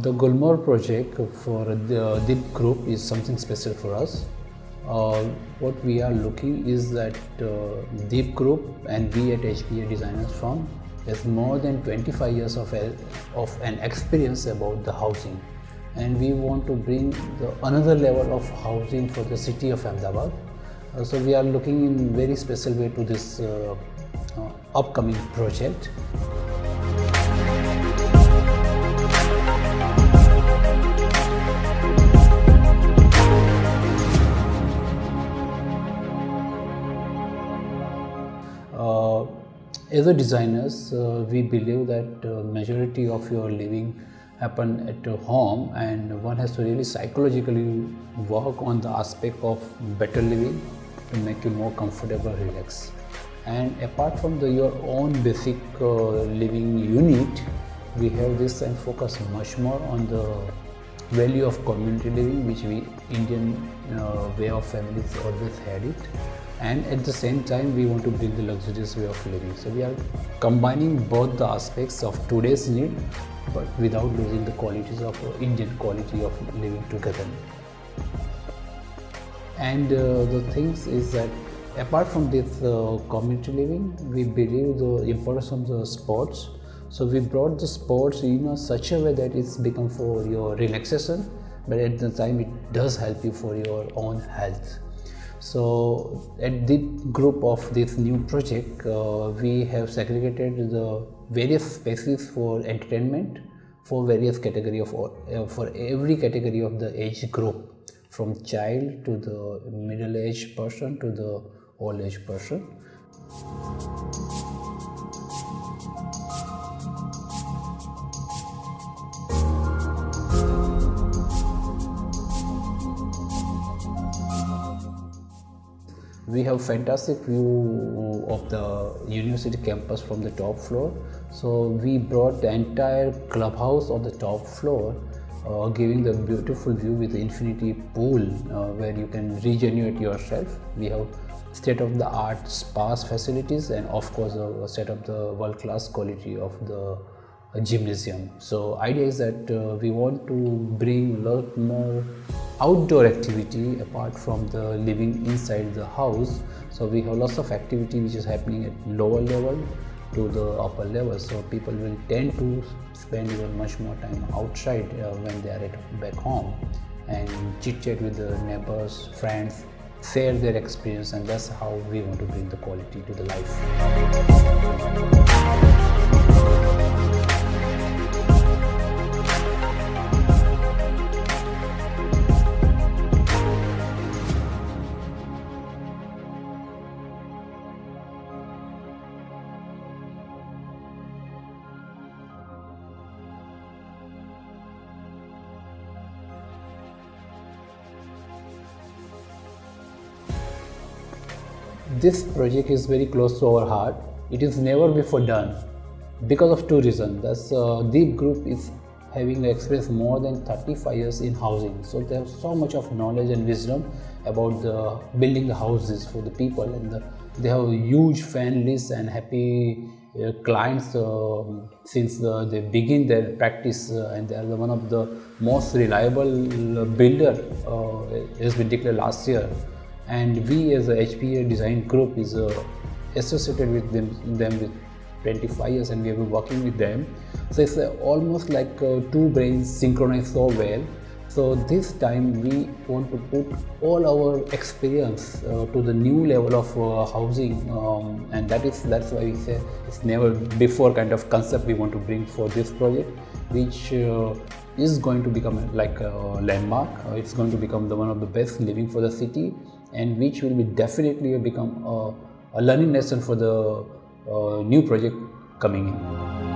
The Gulmohar project for the Deep Group is something special for us. What we are looking is that Deep Group and we at HPA Designers Firm has more than 25 years of an experience about the housing, and we want to bring another level of housing for the city of Ahmedabad. So we are looking in very special way to this upcoming project. As a designers, we believe that majority of your living happen at home, and one has to really psychologically work on the aspect of better living to make you more comfortable, relaxed. And apart from your own basic living unit, we have this and focus much more on the value of community living, which we Indian way of families always had it. And at the same time, we want to bring the luxurious way of living. So we are combining both the aspects of today's need, but without losing the qualities of Indian quality of living together. And the things is that apart from this community living, we believe the importance of the sports. So we brought the sports in such a way that it's become for your relaxation, but at the time it does help you for your own health. So at the group of this new project, we have segregated the various spaces for entertainment for various category of for every category of the age group, from child to the middle-aged person to the old-aged person. We have fantastic view of the university campus from the top floor. So we brought the entire clubhouse on the top floor, giving the beautiful view with the infinity pool where you can regenerate yourself. We have state-of-the-art spa facilities, and of course a set of the world-class quality of the gymnasium. So idea is that we want to bring a lot more outdoor activity apart from the living inside the house. So we have lots of activity which is happening at lower level to the upper level. So people will tend to spend even much more time outside when they are back home, and chit chat with the neighbors, friends, share their experience, and that's how we want to bring the quality to the life. This project is very close to our heart. It is never before done because of two reasons. That's Deep Group is having experience more than 35 years in housing. So they have so much of knowledge and wisdom about building the houses for the people, and they have a huge fan list and happy clients since they begin their practice, and they are one of the most reliable builder. Has been declared last year. And we as a HPA Design Group is associated with them with 25 years, and we have been working with them. So it's almost like two brains synchronized so well. So this time we want to put all our experience to the new level of housing, and that's why we say it's never before kind of concept we want to bring for this project, which is going to become like a landmark. It's going to become one of the best living for the city, and which will be definitely become a learning lesson for the new project coming in.